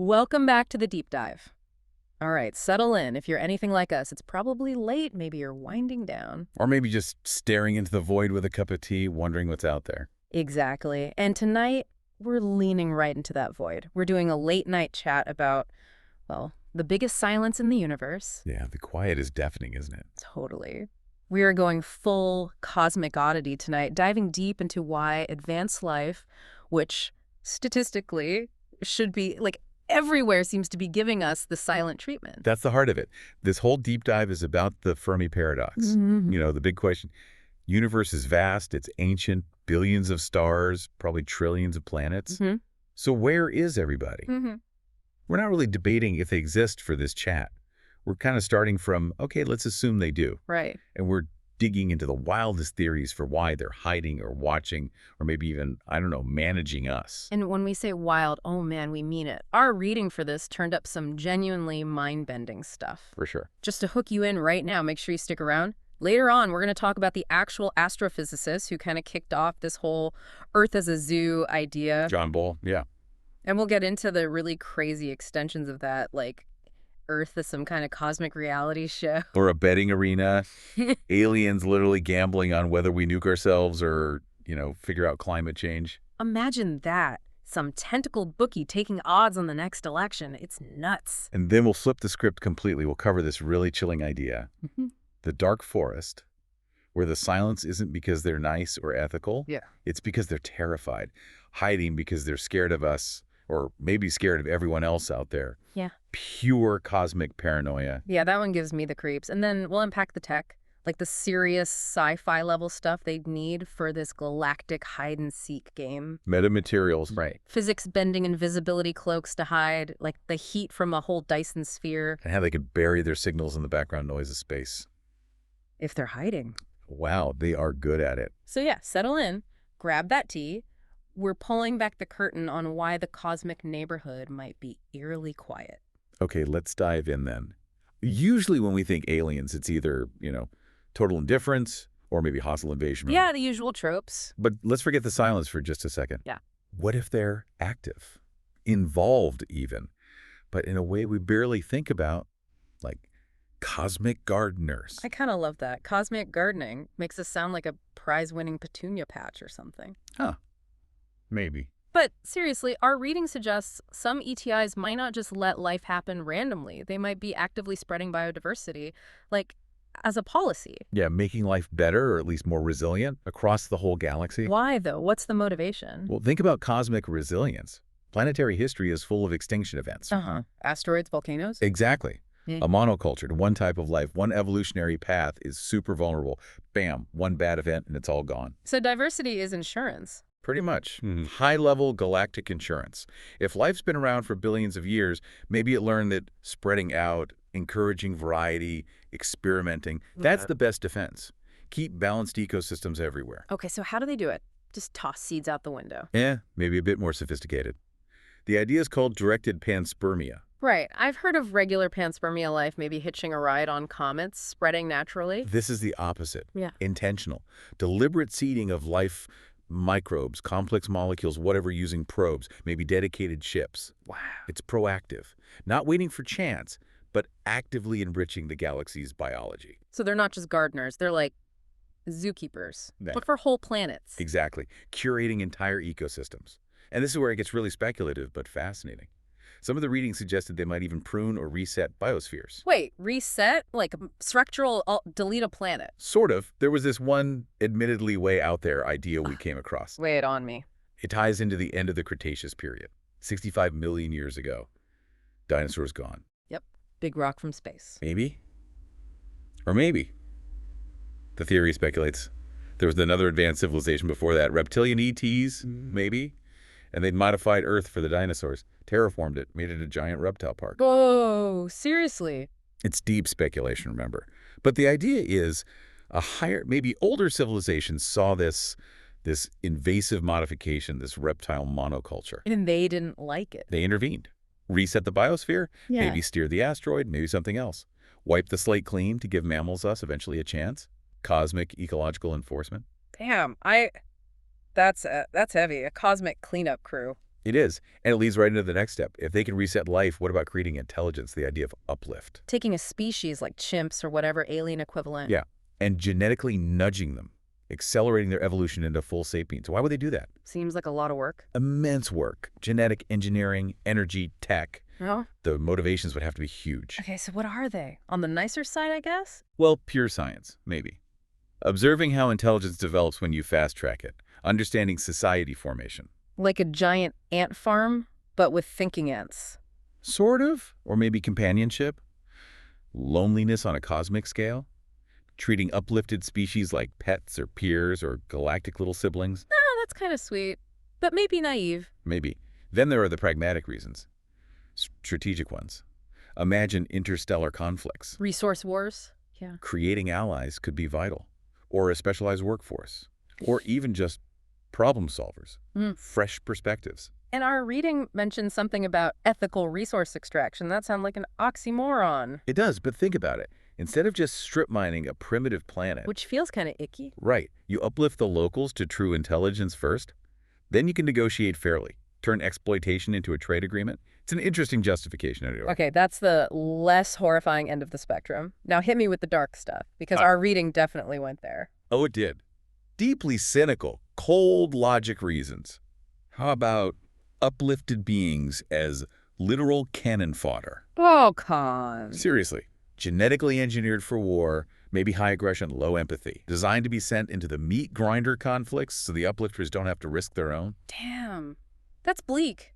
Welcome back to the deep dive. All right, settle in. If you're anything like us, it's probably late. Maybe you're winding down. Or maybe just staring into the void with a cup of tea, wondering what's out there. Exactly. And tonight, we're leaning right into that void. We're doing a late night chat about, well, the biggest silence in the universe. Yeah, the quiet is deafening, isn't it? Totally. We are going full cosmic oddity tonight, diving deep into why advanced life, which statistically should be like everywhere, seems to be giving us the silent treatment. That's the heart of it. This whole deep dive is about the Fermi paradox. Mhm. The big question. Universe is vast, it's ancient, billions of stars, probably trillions of planets. Mhm. So where is everybody? Mhm. We're not really debating if they exist for this chat. We're kind of starting from, okay, let's assume they do. Right. And we're digging into the wildest theories for why they're hiding or watching or maybe even, I don't know, managing us. And when we say wild, oh man, we mean it. Our reading for this turned up some genuinely mind-bending stuff. For sure. Just to hook you in right now, make sure you stick around. Later on, we're going to talk about the actual astrophysicist who kind of kicked off this whole Earth as a zoo idea. John Boyle, yeah. And we'll get into the really crazy extensions of that, like Earth is some kind of cosmic reality show. Or a betting arena, aliens literally gambling on whether we nuke ourselves or, figure out climate change. Imagine that. Some tentacled bookie taking odds on the next election. It's nuts. And then we'll flip the script completely. We'll cover this really chilling idea. The dark forest, where the silence isn't because they're nice or ethical. Yeah. It's because they're terrified, hiding because they're scared of us or maybe scared of everyone else out there. Yeah. Pure cosmic paranoia. Yeah, that one gives me the creeps. And then we'll unpack the tech, like the serious sci-fi level stuff they'd need for this galactic hide-and-seek game. Metamaterials. Right. Physics bending invisibility cloaks to hide, like the heat from a whole Dyson sphere. And how they could bury their signals in the background noise of space. If they're hiding. Wow, they are good at it. So yeah, settle in, grab that tea. We're pulling back the curtain on why the cosmic neighborhood might be eerily quiet. Okay, let's dive in then. Usually when we think aliens, it's either, total indifference or maybe hostile invasion. Yeah, the usual tropes. But let's forget the silence for just a second. Yeah. What if they're active, involved even, but in a way we barely think about, like cosmic gardeners? I kind of love that. Cosmic gardening makes us sound like a prize-winning petunia patch or something. Huh. Maybe. But seriously, our reading suggests some ETIs might not just let life happen randomly. They might be actively spreading biodiversity, like as a policy. Yeah, making life better or at least more resilient across the whole galaxy. Why, though? What's the motivation? Well, think about cosmic resilience. Planetary history is full of extinction events. Uh-huh. Asteroids, volcanoes? Exactly. Yeah. A monoculture, one type of life, one evolutionary path is super vulnerable. Bam, one bad event and it's all gone. So diversity is insurance. Pretty much. High-level galactic insurance. If life's been around for billions of years, maybe it learned that spreading out, encouraging variety, experimenting, that's the best defense. Keep balanced ecosystems everywhere. Okay, so how do they do it? Just toss seeds out the window. Yeah, maybe a bit more sophisticated. The idea is called directed panspermia. Right. I've heard of regular panspermia life maybe hitching a ride on comets, spreading naturally. This is the opposite. Yeah. Intentional. Deliberate seeding of life microbes, complex molecules, whatever, using probes, maybe dedicated ships. Wow. It's proactive. Not waiting for chance, but actively enriching the galaxy's biology. So they're not just gardeners, they're like zookeepers, Yeah. but for whole planets. Exactly. Curating entire ecosystems. And this is where it gets really speculative, but fascinating. Some of the readings suggested they might even prune or reset biospheres. Wait, reset? Like structural, delete a planet? Sort of. There was this one admittedly way out there idea we came across. Lay it on me. It ties into the end of the Cretaceous period, 65 million years ago. Dinosaurs gone. Yep. Big rock from space. Maybe. Or maybe. The theory speculates there was another advanced civilization before that. Reptilian ETs, maybe. And they'd modified Earth for the dinosaurs, terraformed it, made it a giant reptile park. Whoa, seriously? It's deep speculation, remember. But the idea is a higher, maybe older civilizations saw this invasive modification, this reptile monoculture. And they didn't like it. They intervened. Reset the biosphere, Yeah. maybe steer the asteroid, maybe something else. Wipe the slate clean to give mammals us eventually a chance. Cosmic ecological enforcement. Damn, that's heavy. A cosmic cleanup crew. It is, and it leads right into the next step. If they can reset life, what about creating intelligence, the idea of uplift? Taking a species like chimps or whatever alien equivalent. Yeah, and genetically nudging them, accelerating their evolution into full sapiens. Why would they do that? Seems like a lot of work. Immense work. Genetic engineering, energy, tech. Oh, The motivations would have to be huge. okay, so what are they? On the nicer side, I guess? Well, pure science, maybe. Observing how intelligence develops when you fast-track it. Understanding society formation. Like a giant ant farm, but with thinking ants. Sort of. Or maybe companionship. Loneliness on a cosmic scale. Treating uplifted species like pets or peers or galactic little siblings. Oh, that's kind of sweet, but maybe naive. Maybe. Then there are the pragmatic reasons. Strategic ones. Imagine interstellar conflicts. Resource wars? Yeah. Creating allies could be vital. Or a specialized workforce. Or even just problem solvers. Mm. Fresh perspectives. And our reading mentioned something about ethical resource extraction. That sounds like an oxymoron. It does, but think about it. Instead of just strip mining a primitive planet, Which feels kind of icky. right, you uplift the locals to true intelligence first. Then you can negotiate fairly. Turn exploitation into a trade agreement. It's an interesting justification anyway. Okay, that's the less horrifying end of the spectrum. Now hit me with the dark stuff, because our reading definitely went there. Oh, it did. Deeply cynical, cold logic reasons. How about uplifted beings as literal cannon fodder? Oh, con. Seriously, genetically engineered for war, maybe high aggression, low empathy, designed to be sent into the meat grinder conflicts so the uplifters don't have to risk their own? Damn. That's bleak.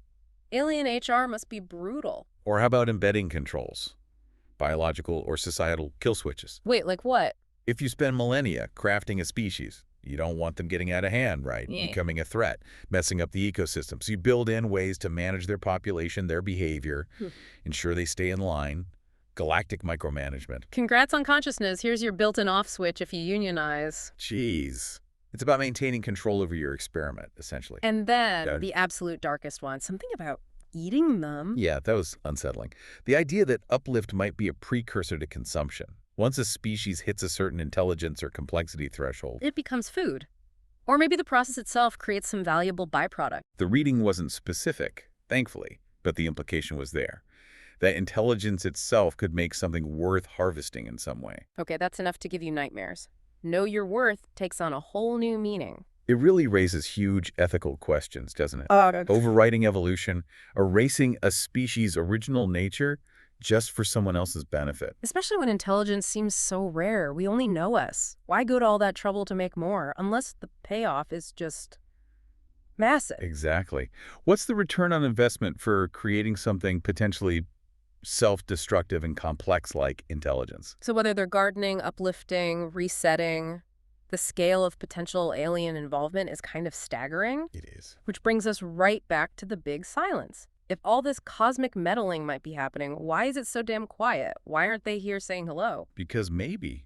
Alien HR must be brutal. Or how about embedding controls? Biological or societal kill switches. Wait, like what? If you spend millennia crafting a species, you don't want them getting out of hand, right? Yeah. Becoming a threat, messing up the ecosystem. So you build in ways to manage their population, their behavior, ensure they stay in line. Galactic micromanagement. Congrats on consciousness. Here's your built-in off switch if you unionize. Jeez. It's about maintaining control over your experiment, essentially. And then Yeah. the absolute darkest one, something about eating them. Yeah, that was unsettling. The idea that uplift might be a precursor to consumption. Once a species hits a certain intelligence or complexity threshold, It becomes food. Or maybe the process itself creates some valuable byproduct. the reading wasn't specific, thankfully, but the implication was there. That intelligence itself could make something worth harvesting in some way. Okay, that's enough to give you nightmares. Know your worth takes on a whole new meaning. It really raises huge ethical questions, doesn't it? Overriding evolution, erasing a species' original nature just for someone else's benefit. Especially when intelligence seems so rare. We only know us. Why go to all that trouble to make more, unless the payoff is just massive? Exactly. What's the return on investment for creating something potentially self-destructive and complex like intelligence? So whether they're gardening, uplifting, resetting, the scale of potential alien involvement is kind of staggering. It is. Which brings us right back to the big silence. If all this cosmic meddling might be happening, why is it so damn quiet? Why aren't they here saying hello? Because maybe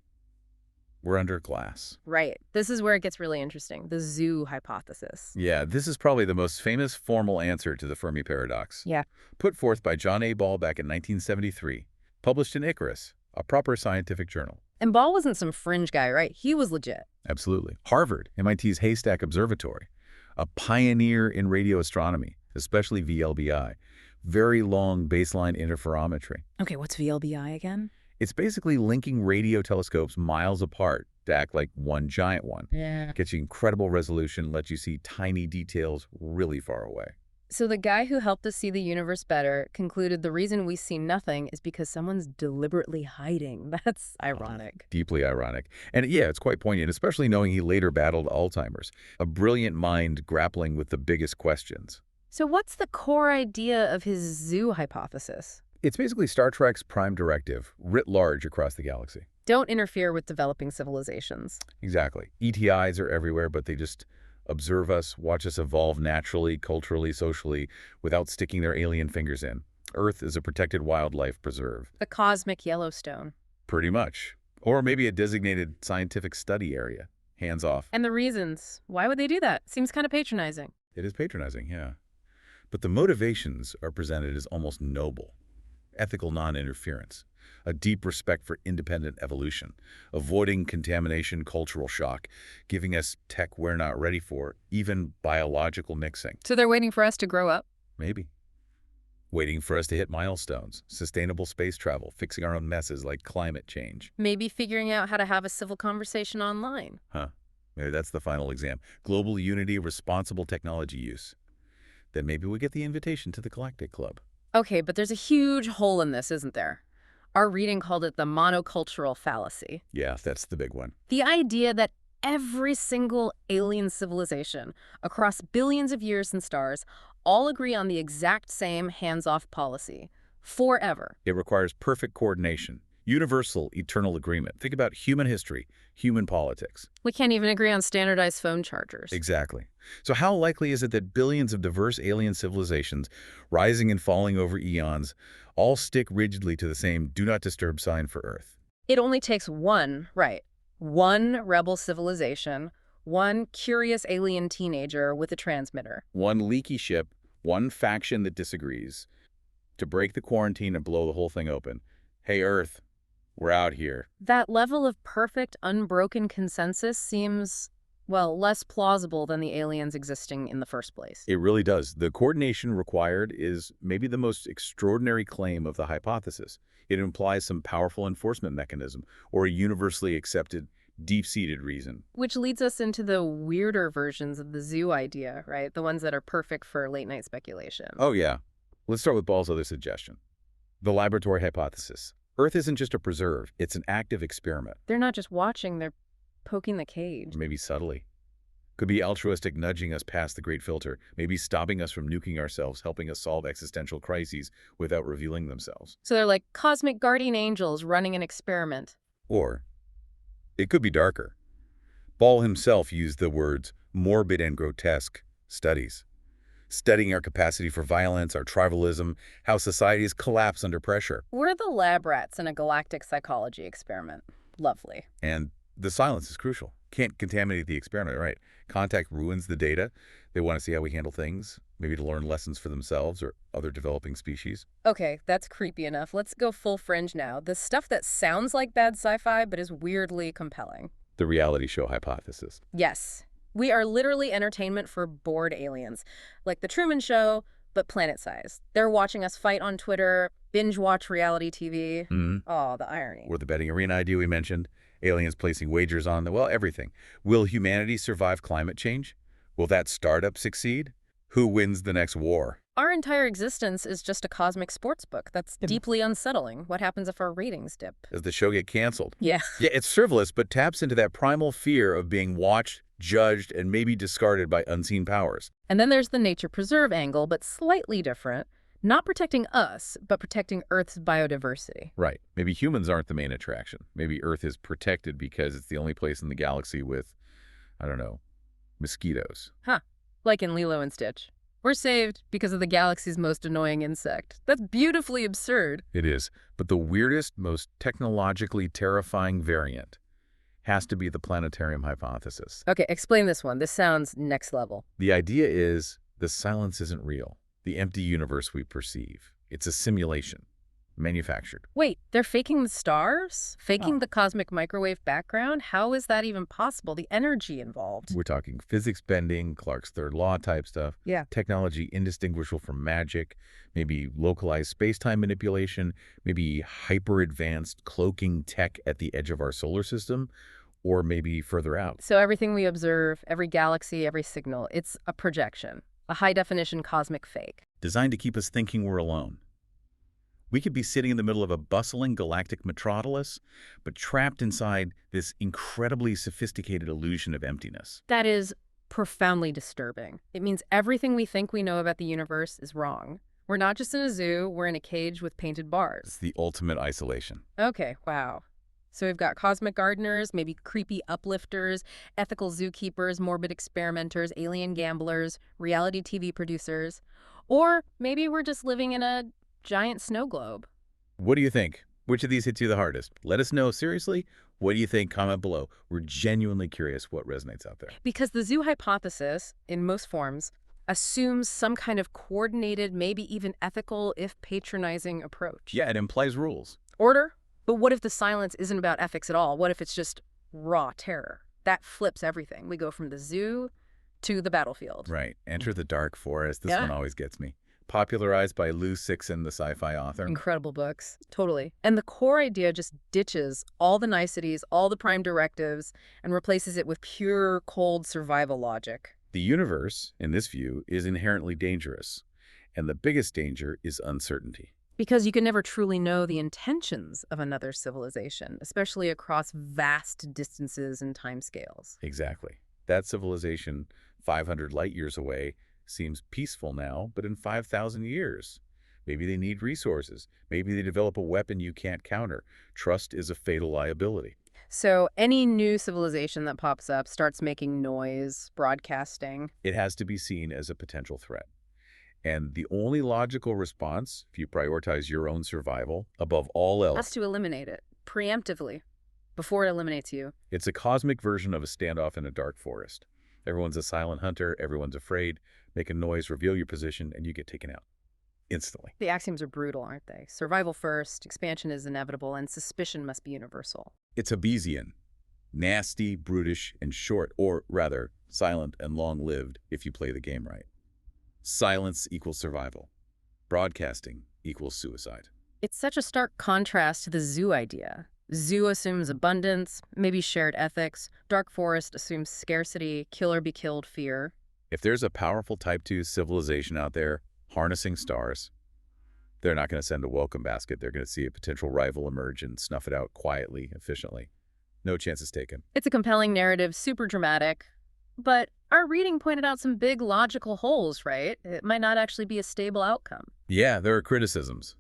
we're under glass. Right. This is where it gets really interesting. The zoo hypothesis. Yeah, this is probably the most famous formal answer to the Fermi paradox. Yeah. Put forth by John A. Ball back in 1973, published in Icarus, a proper scientific journal. And Ball wasn't some fringe guy, right? He was legit. Absolutely. Harvard, MIT's Haystack Observatory, a pioneer in radio astronomy, especially VLBI, very long baseline interferometry. Okay, what's VLBI again? It's basically linking radio telescopes miles apart to act like one giant one. Yeah. Gets you incredible resolution, lets you see tiny details really far away. So the guy who helped us see the universe better concluded the reason we see nothing is because someone's deliberately hiding. That's ironic. Deeply ironic. And yeah, it's quite poignant, especially knowing he later battled Alzheimer's. A brilliant mind grappling with the biggest questions. So what's the core idea of his zoo hypothesis? It's basically Star Trek's prime directive, writ large across the galaxy. Don't interfere with developing civilizations. Exactly. ETIs are everywhere, but they just observe us, watch us evolve naturally, culturally, socially, without sticking their alien fingers in. Earth is a protected wildlife preserve. The cosmic Yellowstone. Pretty much. Or maybe a designated scientific study area. Hands off. And the reasons. Why would they do that? Seems kind of patronizing. It is patronizing, yeah. But the motivations are presented as almost noble. Ethical non-interference. a deep respect for independent evolution, avoiding contamination, cultural shock, giving us tech we're not ready for, even biological mixing. So they're waiting for us to grow up? Maybe. Waiting for us to hit milestones, sustainable space travel, fixing our own messes like climate change. Maybe figuring out how to have a civil conversation online. Huh. Maybe that's the final exam. Global unity, responsible technology use. Then maybe we get the invitation to the Galactic Club. Okay, but there's a huge hole in this, isn't there? Our reading called it the monocultural fallacy. Yeah, that's the big one. The idea that every single alien civilization across billions of years and stars all agree on the exact same hands-off policy. Forever. It requires perfect coordination, universal, eternal agreement. Think about human history, human politics. We can't even agree on standardized phone chargers. Exactly. So how likely is it that billions of diverse alien civilizations, rising and falling over eons, all stick rigidly to the same do not disturb sign for Earth? It only takes one rebel civilization, one curious alien teenager with a transmitter. One leaky ship, one faction that disagrees, to break the quarantine and blow the whole thing open. Hey, Earth, we're out here. That level of perfect, unbroken consensus seems, well, less plausible than the aliens existing in the first place. It really does. The coordination required is maybe the most extraordinary claim of the hypothesis. It implies some powerful enforcement mechanism or a universally accepted, deep-seated reason. Which leads us into the weirder versions of the zoo idea, right? The ones that are perfect for late-night speculation. Oh, yeah. Let's start with Ball's other suggestion. The laboratory hypothesis. Earth isn't just a preserve, it's an active experiment. They're not just watching, they're poking the cage. Maybe subtly. Could be altruistic nudging us past the great filter, maybe stopping us from nuking ourselves, helping us solve existential crises without revealing themselves. So they're like cosmic guardian angels running an experiment. Or it could be darker. Ball himself used the words morbid and grotesque studies, studying our capacity for violence, our tribalism, how societies collapse under pressure. We're the lab rats in a galactic psychology experiment. Lovely. And the silence is crucial. Can't contaminate the experiment, right? Contact ruins the data. They want to see how we handle things, maybe to learn lessons for themselves or other developing species. Okay, that's creepy enough. Let's go full fringe now. The stuff that sounds like bad sci-fi but is weirdly compelling. The reality show hypothesis. Yes. We are literally entertainment for bored aliens. Like The Truman Show, but planet-sized. They're watching us fight on Twitter, binge-watch reality TV. Oh, the irony. Or the betting arena idea we mentioned. Aliens placing wagers on well, everything. Will humanity survive climate change? Will that startup succeed? Who wins the next war? Our entire existence is just a cosmic sports book. That's deeply unsettling. What happens if our ratings dip? Does the show get canceled? Yeah. Yeah, it's frivolous, but taps into that primal fear of being watched, judged, and maybe discarded by unseen powers. And then there's the nature preserve angle, but slightly different. Not protecting us, but protecting Earth's biodiversity. Right. Maybe humans aren't the main attraction. Maybe Earth is protected because it's the only place in the galaxy with, I don't know, mosquitoes. Huh. Like in Lilo and Stitch. We're saved because of the galaxy's most annoying insect. That's beautifully absurd. It is. But the weirdest, most technologically terrifying variant has to be the planetarium hypothesis. Okay, explain this one. This sounds next level. The idea is the silence isn't real. The empty universe we perceive. It's a simulation, manufactured. Wait, they're faking the stars? Faking the cosmic microwave background? How is that even possible? The energy involved. We're talking physics bending, Clarke's third law type stuff. Yeah. Technology indistinguishable from magic, maybe localized space-time manipulation, maybe hyper-advanced cloaking tech at the edge of our solar system, or maybe further out. So everything we observe, every galaxy, every signal, it's a projection. A high-definition cosmic fake. Designed to keep us thinking we're alone. We could be sitting in the middle of a bustling galactic metropolis, but trapped inside this incredibly sophisticated illusion of emptiness. That is profoundly disturbing. It means everything we think we know about the universe is wrong. We're not just in a zoo, we're in a cage with painted It's bars. the ultimate isolation. Okay, wow. So we've got cosmic gardeners, maybe creepy uplifters, ethical zookeepers, morbid experimenters, alien gamblers, reality TV producers. Or maybe we're just living in a giant snow globe. What do you think? Which of these hits you the hardest? Let us know. Seriously, what do you think? Comment below. We're genuinely curious what resonates out there. Because the zoo hypothesis, in most forms, assumes some kind of coordinated, maybe even ethical, if patronizing approach. Yeah, it implies rules. Order? But what if the silence isn't about ethics at all? What if it's just raw terror? That flips everything. We go from the zoo to the battlefield. Right. Enter the Dark Forest. This Yeah. one always gets me. Popularized by Lou Sixon, the sci-fi author. Incredible books. Totally. And the core idea just ditches all the niceties, all the prime directives, and replaces it with pure, cold survival logic. The universe, in this view, is inherently dangerous. And the biggest danger is uncertainty. Because you can never truly know the intentions of another civilization, especially across vast distances and timescales. Exactly. That civilization, 500 light years away, seems peaceful now, but in 5,000 years. Maybe they need resources. Maybe they develop a weapon you can't counter. Trust is a fatal liability. So any new civilization that pops up starts making noise, broadcasting. It has to be seen as a potential threat. And the only logical response, if you prioritize your own survival above all Has else, to eliminate it, preemptively, before it eliminates you. it's a cosmic version of a standoff in a dark forest. Everyone's a silent hunter, everyone's afraid, make a noise, reveal your position, and you get taken out. Instantly. The axioms are brutal, aren't they? Survival first, expansion is inevitable, and suspicion must be universal. It's Hobbesian. Nasty, brutish, and short, or rather, silent and long-lived if you play the game right. Silence equals survival. Broadcasting equals suicide. It's such a stark contrast to the zoo idea. Zoo assumes abundance, maybe shared ethics. Dark forest assumes scarcity, kill or be killed fear. If there's a powerful Type 2 civilization out there harnessing stars, they're not going to send a welcome basket. They're going to see a potential rival emerge and snuff it out quietly, efficiently. No chances taken. It's a compelling narrative, super dramatic. But our reading pointed out some big logical holes, right? It might not actually be a stable outcome. Yeah, there are criticisms.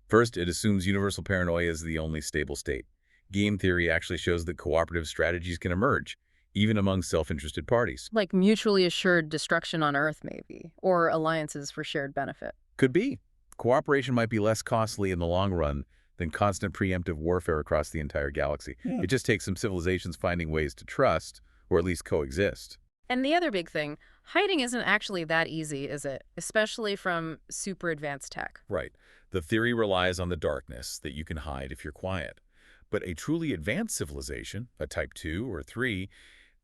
First, it assumes universal paranoia is the only stable state. Game theory actually shows that cooperative strategies can emerge, even among self-interested parties. Like mutually assured destruction on Earth, maybe. Or alliances for shared benefit. Could be. Cooperation might be less costly in the long run than constant preemptive warfare across the entire galaxy. Yeah. It just takes some civilizations finding ways to trust, or at least coexist. And the other big thing, hiding isn't actually that easy, is it? Especially from super advanced tech. Right. The theory relies on the darkness that you can hide if you're quiet. But a truly advanced civilization, a Type 2 or 3,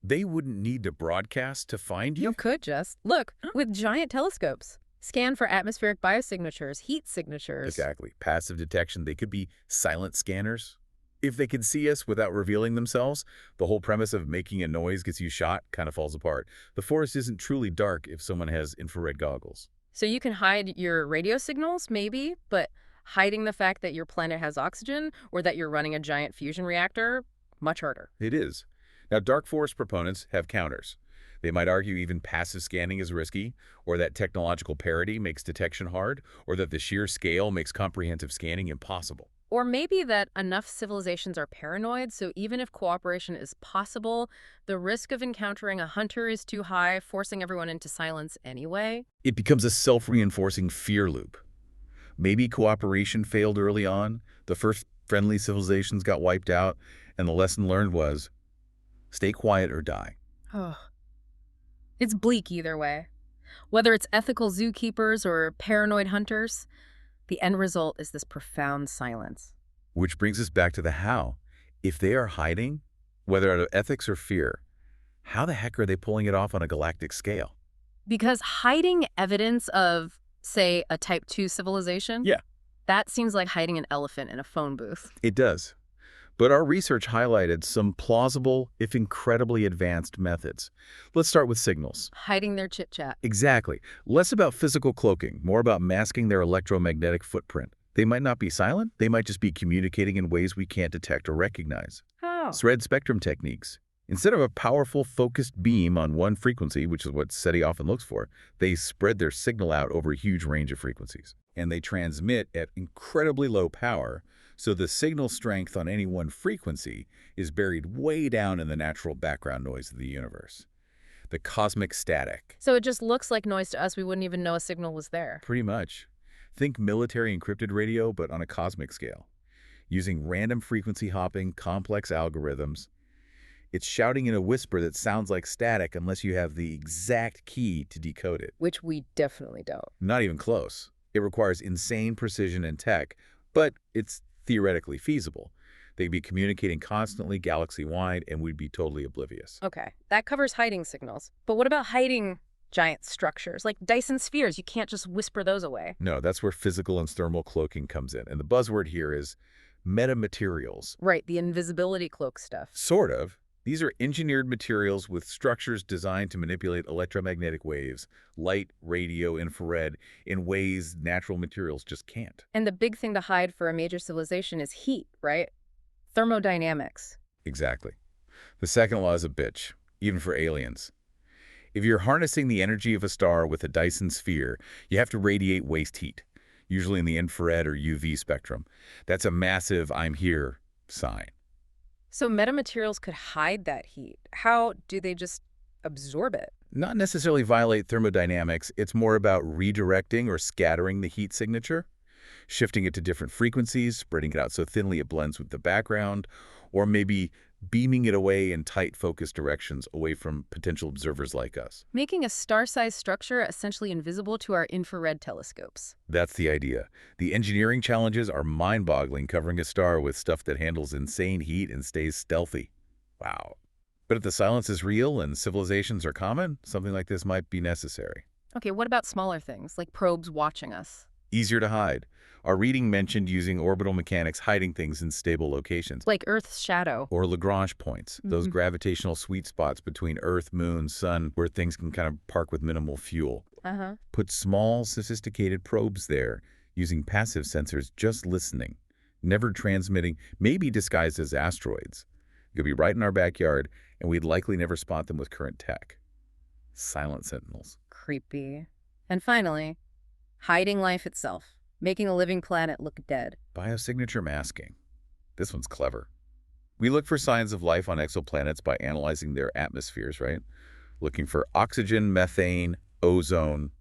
they wouldn't need to broadcast to find you. You could just, look, with giant telescopes. Scan for atmospheric biosignatures, heat signatures. Exactly. Passive detection. They could be silent scanners. If they can see us without revealing themselves, the whole premise of making a noise gets you shot kind of falls apart. The forest isn't truly dark if someone has infrared goggles. So you can hide your radio signals, maybe, but hiding the fact that your planet has oxygen or that you're running a giant fusion reactor, much harder. It is. Now, dark forest proponents have counters. They might argue even passive scanning is risky, or that technological parity makes detection hard, or that the sheer scale makes comprehensive scanning impossible. Or maybe that enough civilizations are paranoid, so even if cooperation is possible, the risk of encountering a hunter is too high, forcing everyone into silence anyway. It becomes a self-reinforcing fear loop. Maybe cooperation failed early on, the first friendly civilizations got wiped out, and the lesson learned was, stay quiet or die. Oh. It's bleak either way. Whether it's ethical zookeepers or paranoid hunters, the end result is this profound silence. Which brings us back to the how. If they are hiding, whether out of ethics or fear, how the heck are they pulling it off on a galactic scale? Because hiding evidence of, say, a Type 2 civilization? Yeah. That seems like hiding an elephant in a phone booth. It does. But our research highlighted some plausible, if incredibly advanced methods. Let's start with signals. Hiding their chit-chat. Exactly. Less about physical cloaking, more about masking their electromagnetic footprint. They might not be silent, they might just be communicating in ways we can't detect or recognize. How? Thread spectrum techniques. Instead of a powerful, focused beam on one frequency, which is what SETI often looks for, they spread their signal out over a huge range of frequencies. And they transmit at incredibly low power, so the signal strength on any one frequency is buried way down in the natural background noise of the universe. The cosmic static. So it just looks like noise to us. We wouldn't even know a signal was there. Pretty much. Think military encrypted radio, but on a cosmic scale. Using random frequency hopping, complex algorithms. It's shouting in a whisper that sounds like static unless you have the exact key to decode it. Which we definitely don't. Not even close. It requires insane precision and tech, but it's theoretically feasible. They'd be communicating constantly, galaxy-wide, and we'd be totally oblivious. Okay, that covers hiding signals. But what about hiding giant structures, like Dyson spheres? You can't just whisper those away. No, that's where physical and thermal cloaking comes in. And the buzzword here is metamaterials. Right, the invisibility cloak stuff. Sort of. These are engineered materials with structures designed to manipulate electromagnetic waves, light, radio, infrared, in ways natural materials just can't. And the big thing to hide for a major civilization is heat, right? Thermodynamics. Exactly. The second law is a bitch, even for aliens. If you're harnessing the energy of a star with a Dyson sphere, you have to radiate waste heat, usually in the infrared or UV spectrum. That's a massive "I'm here" sign. So metamaterials could hide that heat. How do they just absorb it? Not necessarily violate thermodynamics, it's more about redirecting or scattering the heat signature, shifting it to different frequencies, spreading it out so thinly it blends with the background, or maybe beaming it away in tight focused directions away from potential observers like us. Making a star-sized structure essentially invisible to our infrared telescopes. That's the idea. The engineering challenges are mind-boggling, covering a star with stuff that handles insane heat and stays stealthy. Wow. But if the silence is real and civilizations are common, something like this might be necessary. Okay, what about smaller things, like probes watching us? Easier to hide. Our reading mentioned using orbital mechanics hiding things in stable locations. Like Earth's shadow. Or Lagrange points, those gravitational sweet spots between Earth, Moon, Sun, where things can kind of park with minimal fuel. Put small, sophisticated probes there, using passive sensors just listening, never transmitting, maybe disguised as asteroids. It could be right in our backyard, and we'd likely never spot them with current tech. Silent sentinels. Creepy. And finally, hiding life itself. Making a living planet look dead. Biosignature masking. This one's clever. We look for signs of life on exoplanets by analyzing their atmospheres, right? Looking for oxygen, methane, ozone,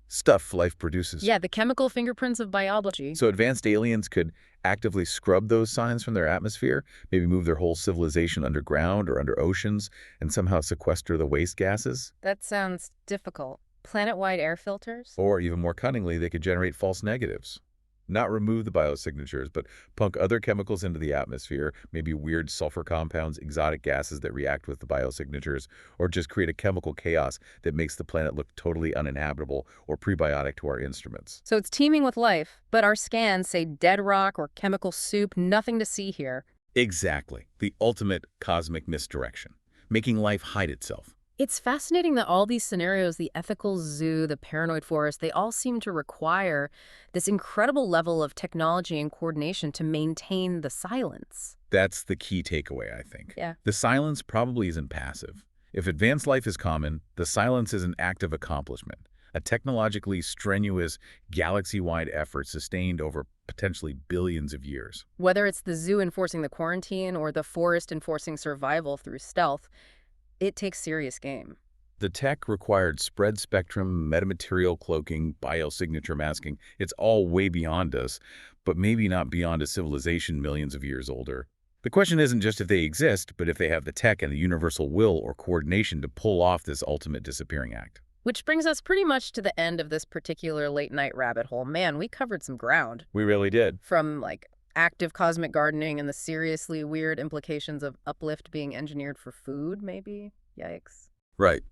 stuff life produces. Yeah, the chemical fingerprints of biology. So advanced aliens could actively scrub those signs from their atmosphere, maybe move their whole civilization underground or under oceans, and somehow sequester the waste gases. That sounds difficult. Planet-wide air filters? Or even more cunningly, they could generate false negatives. Not remove the biosignatures, but punk other chemicals into the atmosphere, maybe weird sulfur compounds, exotic gases that react with the biosignatures, or just create a chemical chaos that makes the planet look totally uninhabitable or prebiotic to our instruments. So it's teeming with life, but our scans say dead rock or chemical soup, nothing to see here. Exactly. The ultimate cosmic misdirection, making life hide itself. It's fascinating that all these scenarios, the ethical zoo, the paranoid forest, they all seem to require this incredible level of technology and coordination to maintain the silence. That's the key takeaway, I think. Yeah. The silence probably isn't passive. If advanced life is common, the silence is an active accomplishment, a technologically strenuous, galaxy-wide effort sustained over potentially billions of years. Whether it's the zoo enforcing the quarantine or the forest enforcing survival through stealth, it takes serious game. The tech required spread spectrum, metamaterial cloaking, biosignature masking. It's all way beyond us, but maybe not beyond a civilization millions of years older. The question isn't just if they exist, but if they have the tech and the universal will or coordination to pull off this ultimate disappearing act. Which brings us pretty much to the end of this particular late-night rabbit hole. Man, we covered some ground. We really did. From, like, active cosmic gardening and the seriously weird implications of uplift being engineered for food, maybe? Yikes. Right.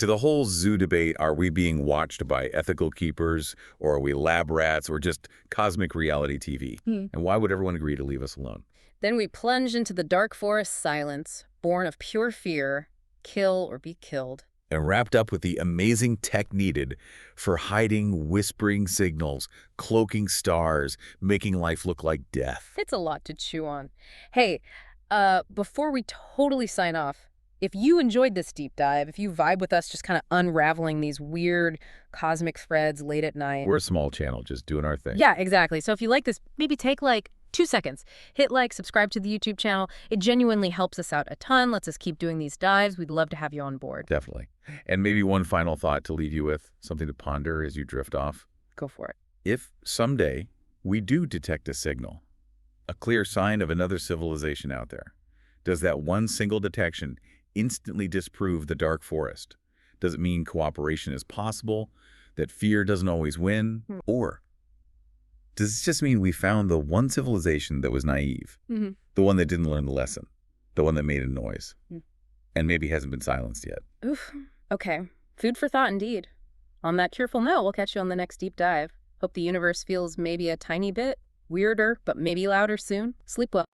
To the whole zoo debate, are we being watched by ethical keepers, or are we lab rats, or just cosmic reality TV? And why would everyone agree to leave us alone? Then we plunge into the dark forest silence, born of pure fear, kill or be killed. And wrapped up with the amazing tech needed for hiding whispering signals, cloaking stars, making life look like death. It's a lot to chew on. Hey, before we totally sign off, if you enjoyed this deep dive, if you vibe with us just kind of unraveling these weird cosmic threads late at night. We're a small channel, just doing our thing. Yeah, exactly. So if you like this, maybe take like 2 seconds. Hit like, subscribe to the YouTube channel. It genuinely helps us out a ton, lets us keep doing these dives. We'd love to have you on board. Definitely. And maybe one final thought to leave you with, something to ponder as you drift off. Go for it. If someday we do detect a signal, a clear sign of another civilization out there, does that one single detection instantly disprove the dark forest? Does it mean cooperation is possible, that fear doesn't always win? Or Does this just mean we found the one civilization that was naive? Mm-hmm. The one that didn't learn the lesson? The one that made a noise? And maybe hasn't been silenced yet? Oof. Okay. Food for thought indeed. On that cheerful note, we'll catch you on the next deep dive. Hope the universe feels maybe a tiny bit weirder, but maybe louder soon. Sleep well.